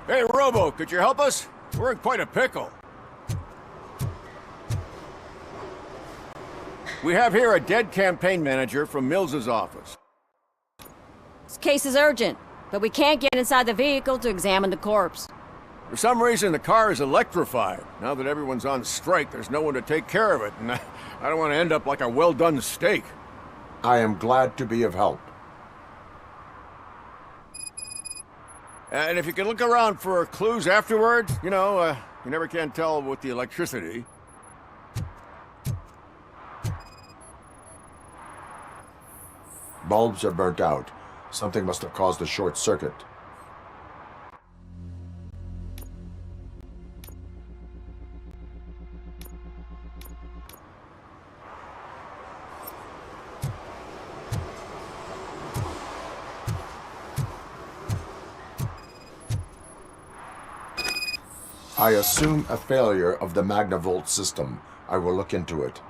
Hey, Robo, could you help us? We're in quite a pickle. We have here a dead campaign manager from Mills's office. This case is urgent, but we can't get inside the vehicle to examine the corpse. For some reason, the car is electrified. Now that everyone's on strike, there's no one to take care of it, and I don't want to end up like a well-done steak. I am glad to be of help. And if you can look around for clues afterward, you never can tell with the electricity. Bulbs are burnt out. Something must have caused a short circuit. I assume a failure of the Magnavolt system. I will look into it.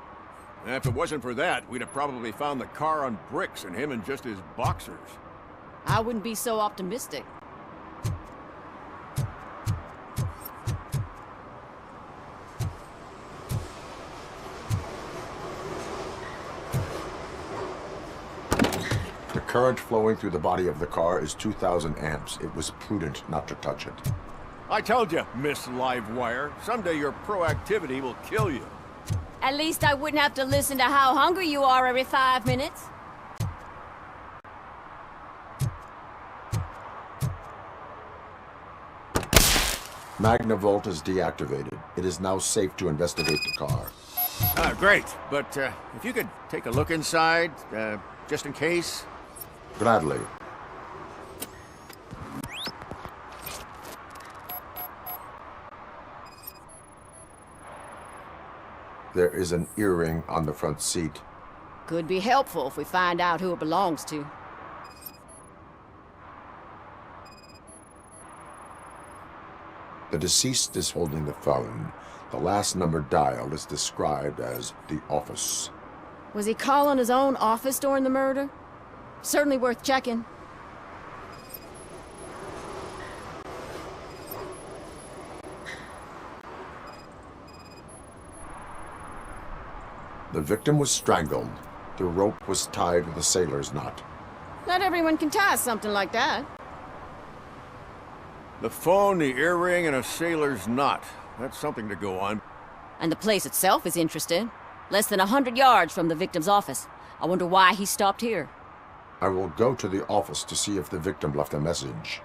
And if it wasn't for that, we'd have probably found the car on bricks and him in just his boxers. I wouldn't be so optimistic. The current flowing through the body of the car is 2,000 amps. It was prudent not to touch it. I told you, Miss Livewire, someday your proactivity will kill you. At least I wouldn't have to listen to how hungry you are every 5 minutes. Magnavolt is deactivated. It is now safe to investigate the car. Great. But if you could take a look inside, just in case. Gladly. There is an earring on the front seat. Could be helpful if we find out who it belongs to. The deceased is holding the phone. The last number dialed is described as the office. Was he calling his own office during the murder? Certainly worth checking. The victim was strangled. The rope was tied with a sailor's knot. Not everyone can tie something like that. The phone, the earring, and a sailor's knot. That's something to go on. And the place itself is interesting. Less than 100 yards from the victim's office. I wonder why he stopped here. I will go to the office to see if the victim left a message.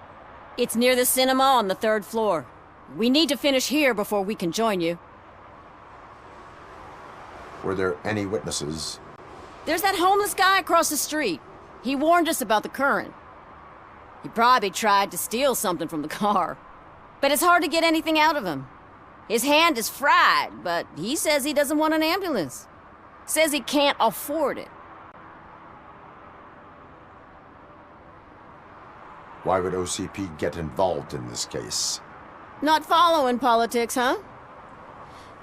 It's near the cinema on the 3rd floor. We need to finish here before we can join you. Were there any witnesses? There's that homeless guy across the street. He warned us about the current. He probably tried to steal something from the car. But it's hard to get anything out of him. His hand is fried, but he says he doesn't want an ambulance. Says he can't afford it. Why would OCP get involved in this case? Not following politics, huh?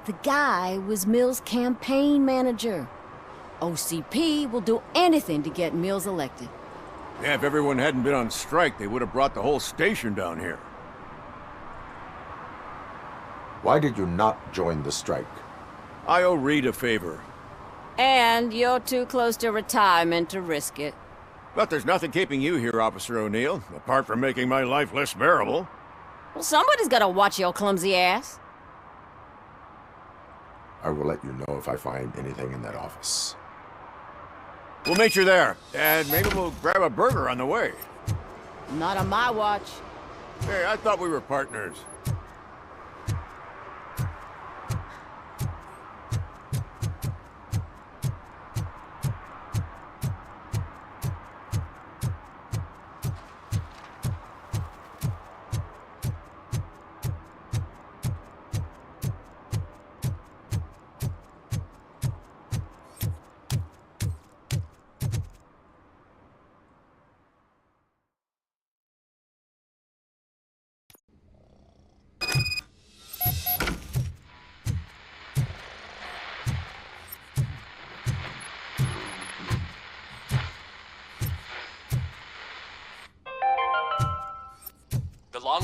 The guy was Mills' campaign manager. OCP will do anything to get Mills elected. Yeah, if everyone hadn't been on strike, they would have brought the whole station down here. Why did you not join the strike? I owe Reed a favor. And you're too close to retirement to risk it. But there's nothing keeping you here, Officer O'Neill, apart from making my life less bearable. Well, somebody's gotta watch your clumsy ass. I will let you know if I find anything in that office. We'll meet you there, and maybe we'll grab a burger on the way. Not on my watch. Hey, I thought we were partners.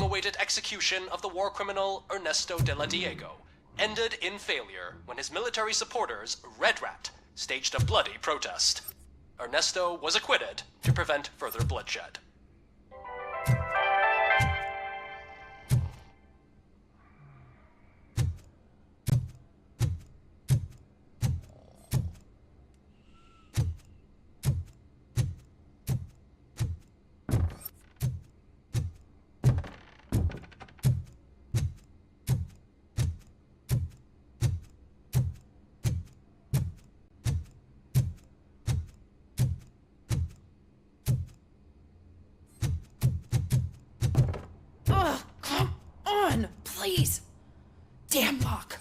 long-awaited execution of the war criminal Ernesto de la Diego ended in failure when his military supporters, Red Rat, staged a bloody protest. Ernesto was acquitted to prevent further bloodshed. Please! Damn lock!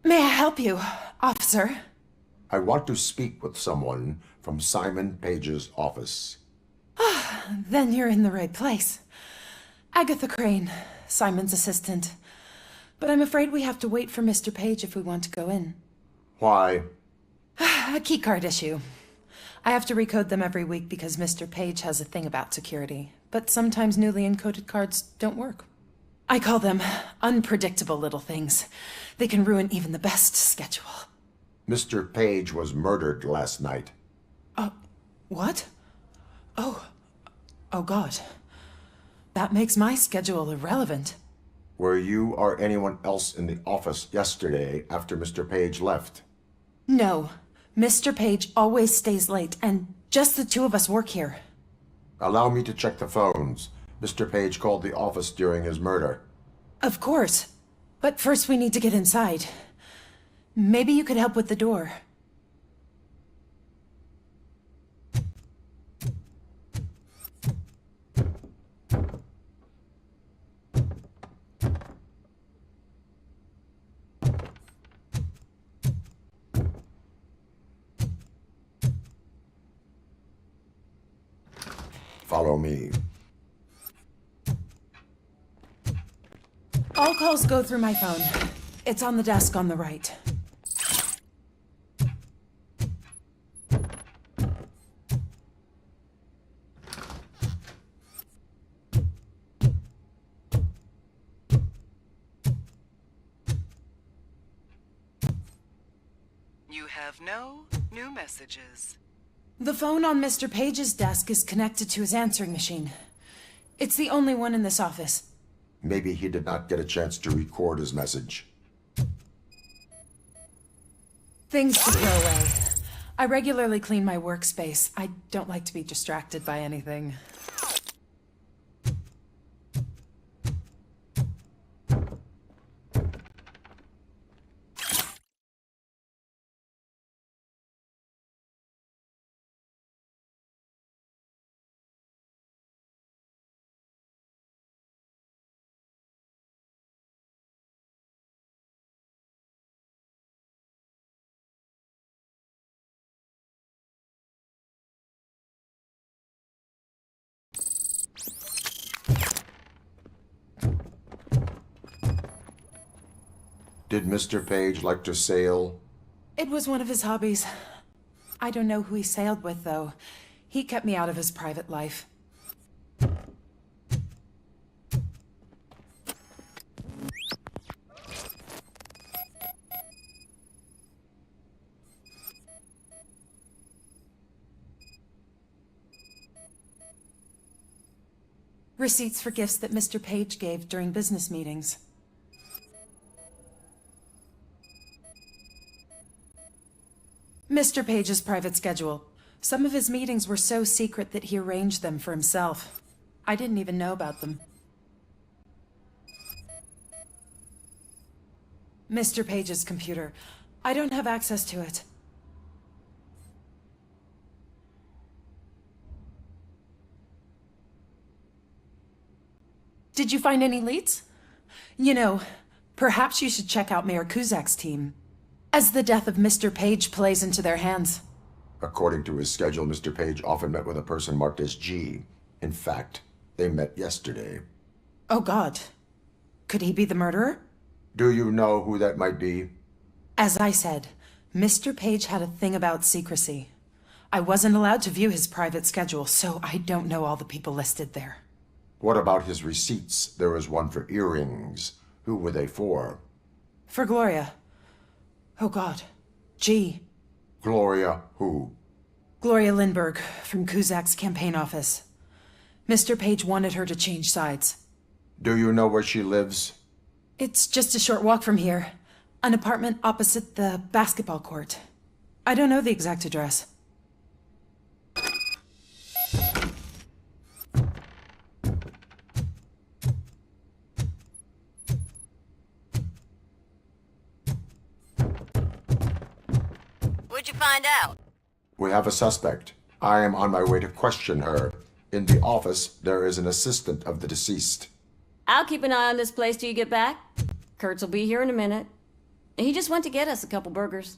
May I help you, officer? I want to speak with someone from Simon Page's office. Then you're in the right place. Agatha Crane, Simon's assistant. But I'm afraid we have to wait for Mr. Page if we want to go in. Why? A keycard issue. I have to recode them every week because Mr. Page has a thing about security. But sometimes newly encoded cards don't work. I call them unpredictable little things. They can ruin even the best schedule. Mr. Page was murdered last night. What? Oh God. That makes my schedule irrelevant. Were you or anyone else in the office yesterday after Mr. Page left? No. Mr. Page always stays late, and just the two of us work here. Allow me to check the phones. Mr. Page called the office during his murder. Of course. But first we need to get inside. Maybe you could help with the door. Follow me. All calls go through my phone. It's on the desk on the right. You have no new messages. The phone on Mr. Page's desk is connected to his answering machine. It's the only one in this office. Maybe he did not get a chance to record his message. Things to throw away. I regularly clean my workspace. I don't like to be distracted by anything. Did Mr. Page like to sail? It was one of his hobbies. I don't know who he sailed with, though. He kept me out of his private life. Receipts for gifts that Mr. Page gave during business meetings. Mr. Page's private schedule. Some of his meetings were so secret that he arranged them for himself. I didn't even know about them. Mr. Page's computer. I don't have access to it. Did you find any leads? You know, perhaps you should check out Mayor Kuzak's team, as the death of Mr. Page plays into their hands. According to his schedule, Mr. Page often met with a person marked as G. In fact, they met yesterday. Oh God. Could he be the murderer? Do you know who that might be? As I said, Mr. Page had a thing about secrecy. I wasn't allowed to view his private schedule, so I don't know all the people listed there. What about his receipts? There was one for earrings. Who were they for? For Gloria. Oh God. G. Gloria who? Gloria Lindbergh, from Kuzak's campaign office. Mr. Page wanted her to change sides. Do you know where she lives? It's just a short walk from here. An apartment opposite the basketball court. I don't know the exact address. What'd you find out? We have a suspect. I am on my way to question her. In the office, there is an assistant of the deceased. I'll keep an eye on this place till you get back. Kurtz will be here in a minute. He just went to get us a couple burgers.